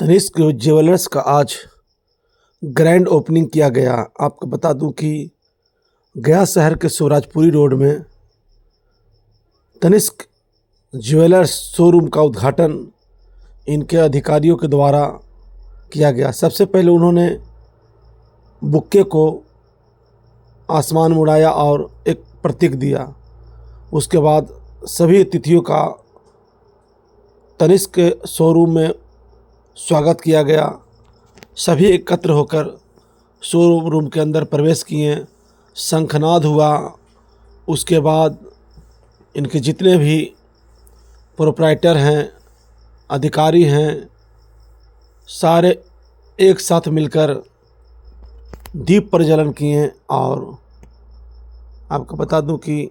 Tanishq jewellers का आज grand opening किया गया। आपको बता दूं कि गया शहर के शिवराजपुरी रोड में तनिष्क ज्वेलर्स शोरूम का उद्घाटन इनके अधिकारियों के द्वारा किया गया। सबसे पहले उन्होंने बुक्के को आसमान में उड़ाया और एक प्रतीक दिया। उसके बाद सभी अतिथियों का तनिष्क के शोरूम में स्वागत किया गया। सभी एकत्र होकर शोरूम के अंदर प्रवेश किए, शंखनाद हुआ। उसके बाद इनके जितने भी प्रोप्राइटर हैं, अधिकारी हैं, सारे एक साथ मिलकर दीप प्रज्वलन किए। और आपको बता दूं कि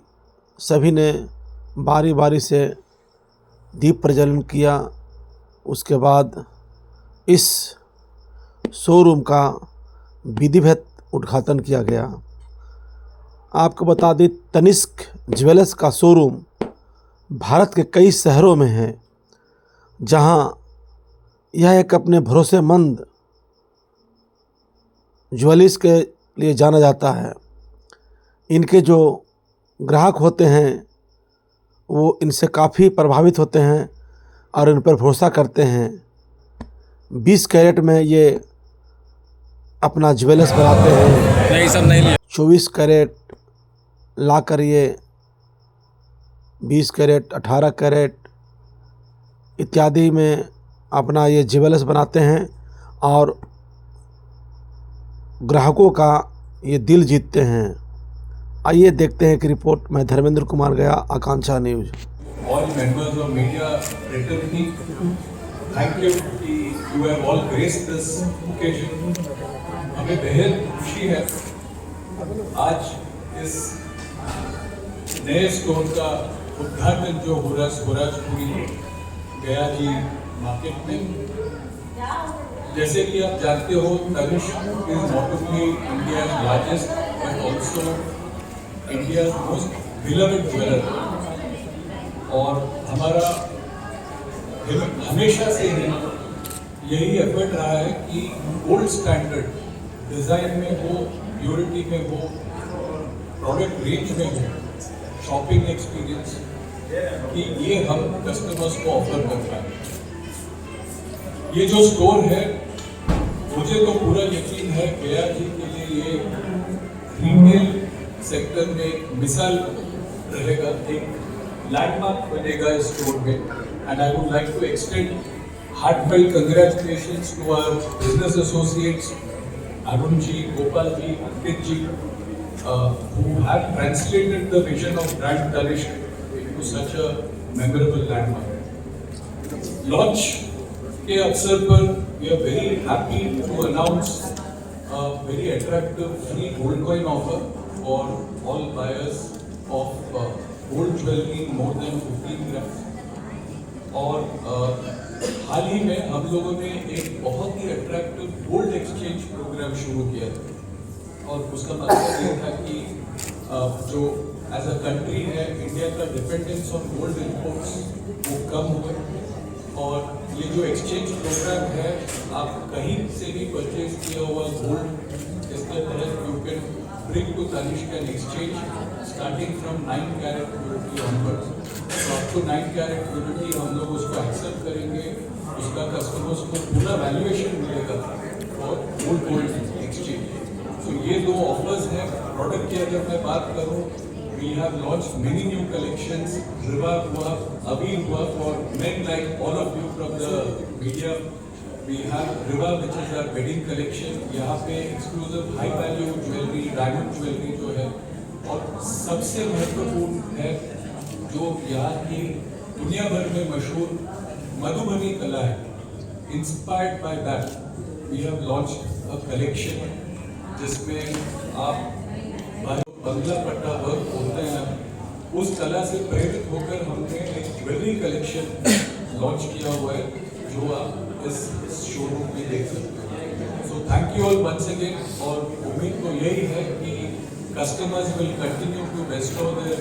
सभी ने बारी बारी से दीप प्रज्वलन किया। उसके बाद इस शोरूम का विधिवत उद्घाटन किया गया। आपको बता दें, तनिष्क ज्वेलर्स का शोरूम भारत के कई शहरों में है, जहां यह एक अपने भरोसेमंद ज्वेलर्स के लिए जाना जाता है। इनके जो ग्राहक होते हैं वो इनसे काफ़ी प्रभावित होते हैं और इन पर भरोसा करते हैं। 20 कैरेट में ये अपना ज्वेलर्स बनाते हैं। नहीं, सब नहीं लिया। 24 कैरेट लाकर ये 20 कैरेट, 18 कैरेट इत्यादि में अपना ये ज्वेलर्स बनाते हैं और ग्राहकों का ये दिल जीतते हैं। आइए देखते हैं कि रिपोर्ट में धर्मेंद्र कुमार गया, आकांक्षा news. All members of media fraternity, thank you कि you have all graced this occasion. हमें बेहद खुशी है आज इस नए स्टोर का उद्घाटन जो हो रहा शिवराजपुरी गया जी मार्केट में। जैसे कि आप जानते हो, Tanishq is not only India's largest but also India's most beloved jeweller. और हमारा हमेशा से ही यही एफर्ट रहा है कि गोल्ड स्टैंडर्ड डिज़ाइन में हो, प्योरिटी में हो, प्रोडक्ट रेंज में हो, शॉपिंग एक्सपीरियंस कि ये हम कस्टमर्स को ऑफर कर पाए। ये जो स्टोर है, मुझे तो पूरा यकीन है गया जी के लिए ये रिटेल सेक्टर में एक मिसाल रहेगा, एक लैंडमार्क बनेगा इस स्टोर में। And I would like to extend heartfelt congratulations to our business associates Arun ji, Gopal ji, Ankit ji, who have translated the vision of brand Tanishq into such a memorable landmark. Launch के अवसर पर we are very happy to announce a very attractive free gold coin offer for all buyers of gold jewelry more than 15 grams. और हाल ही में हम लोगों ने एक बहुत ही अट्रैक्टिव गोल्ड एक्सचेंज प्रोग्राम शुरू किया था। और उसका मतलब ये था कि जो एज अ कंट्री है, इंडिया का डिपेंडेंस ऑन गोल्ड इंपोर्ट्स वो कम हुए। और ये जो एक्सचेंज प्रोग्राम है, आप कहीं से भी परचेज किया हुआ गोल्ड, इसके तहत you can bring to Tanishq an exchange starting from 9 carat purity onwards. तो अप टू 9 कैरेट प्योरिटी हम लोग उसको एक्सेप्ट करेंगे, उसका कस्टमर्स को पूरा वैल्यूएशन मिलेगा और गोल्ड एक्सचेंज। तो ये दो ऑफर्स हैं। प्रोडक्ट की अगर मैं बात करूं, we have launch many new collections. Riva हुआ, अभी हुआ for men like all of you from the media. We have Riva which is our wedding collection. यहाँ पे exclusive high value jewellery, diamond jewellery जो है, और सबसे महत्वपूर्ण है जो यहाँ की दुनिया भर में मशहूर मधुबनी कला है। Inspired by that we have launched a collection जिसमें आप बंगला पट्टा वर्क होते हैं, उस कला से प्रेरित होकर हमने एक ज्वेलरी कलेक्शन लॉन्च किया हुआ है जो आप इस शोरूम में देख सकते हैं। So thank you all once again. और उम्मीद तो यही है कि customers will continue to bestow their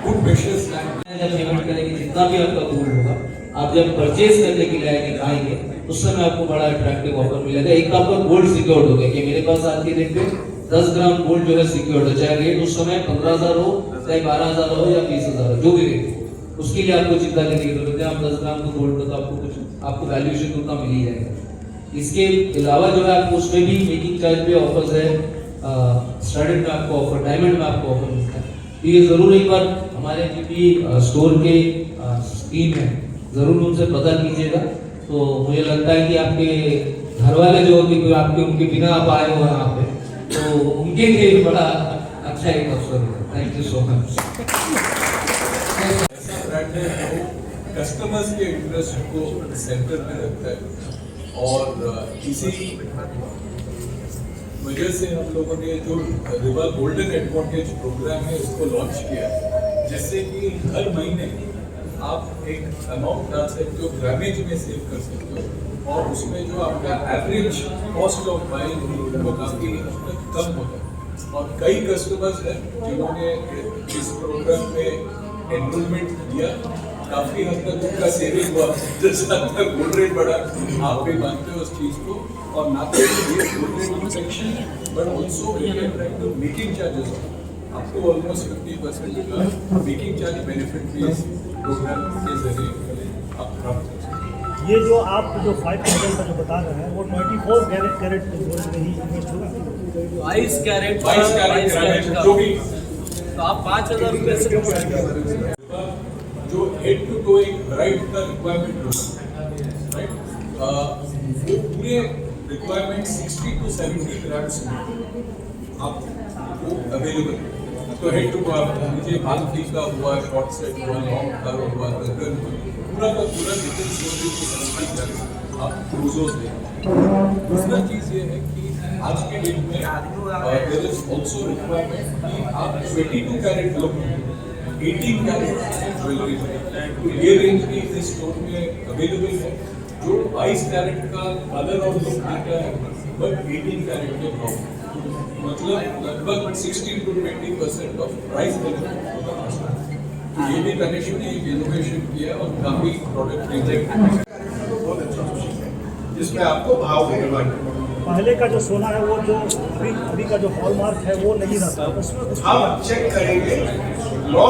good wishes and जब पेमेंट करेंगे जितना भी आपका गोल्ड होगा आप जब परचेज करने के लिए आएंगे आएंगे उस समय आपको बड़ा अट्रैक्टिव ऑफर मिलेगा। एक तो आपका गोल्ड सिक्योर्ड हो गया कि मेरे पास आज के दिन पे 10 ग्राम गोल्ड जो है सिक्योर्ड है, चाहे रेट उस समय 15,000 हो, चाहे 12,000 हो या 20,000 हो, जो भी रेट हो, उसके लिए आपको चिंता करने की जरूरत है। आप 10 ग्राम का गोल्ड का तो आपको वैल्यूएशन उतना मिल ही जाएगा। इसके अलावा जो है आपको उसमें भी मेकिंग चार्ज पे ऑफर्स है, स्टडड में आपको ऑफर, डायमंड में आपको ऑफर मिलता है। तो ये जरूर एक बार हमारे जो भी स्टोर के स्कीम है जरूर उनसे पता कीजिएगा। तो मुझे लगता है कि आपके घर वाले जो होंगे आपके उनके बिना आप आए हो यहाँ पे, तो उनके लिए बड़ा अच्छा एक अवसर है। Thank you so much. ऐसा ब्रांड है जो कस्टमर्स के इंटरेस्ट को सेंटर में रखता है और इसी वजह से हम लोगों ने जो रिवा गोल्डन एडवांटेज प्रोग्राम है इसको लॉन्च किया, जिससे कि हर महीने आप एक अमाउंट डाल सकते हो, ग्रामेज में सेव कर सकते हो और उसमें जो आपका एवरेज कॉस्ट ऑफ बाइंग वो काफ़ी हद तक कम होता है। और कई कस्टमर्स हैं जिन्होंने इस प्रोग्राम में एनरोलमेंट किया, काफ़ी हद तक उनका सेविंग हुआ, जैसा आपका गोल्ड रेट बढ़ा, आप भी मानते हो उस चीज़ को। और ना तो ये gold rate protection but also making charges आपको ऑलमोस्ट 50% का मेकिंग चार्ज बेनिफिट भी इस प्रोग्राम के जरिए आप प्राप्त कर सकते हैं। ये जो आप जो 5% का जो बता रहे हैं वो 24 कैरेट गोल्ड में ही इन्वेस्ट होगा। 22 कैरेट जो भी तो आप 5,000 रुपये से जो हेड टू टो एक ब्राइड का रिक्वायरमेंट होता है, राइट, वो पूरे रिक्वायरमेंट 60 to 70 ग्राम्स में आपको अवेलेबल है। तो हेड टू आप नीचे मालती का हुआ, शॉर्ट सेट हुआ, लॉन्ग का हुआ, गगन पूरा का पूरा डिटेल स्टोरेज को समझ कर आप क्रूजोस देंगे। दूसरा चीज़ ये है कि आज के डेट में देयर इज ऑल्सो रिक्वायरमेंट कि आप 22 कैरेट लोग 18 कैरेट ज्वेलरी तो ये रेंज भी इस स्टोर में अवेलेबल है, जो 22 कैरेट का कलर और लुक देता है बट 18 कैरेट के भाव, मतलब लगभग 16 to 20% ऑफ प्राइस बेनिफिट होता है। तो ये भी कनेक्शन ने एक इनोवेशन किया और काफी प्रोडक्ट रेंज बहुत अच्छा है जिसमें आपको भाव मिलवा। पहले का जो सोना है वो जो अभी का जो हॉलमार्क है वो नहीं रहता, उसमें हम चेक करेंगे लॉ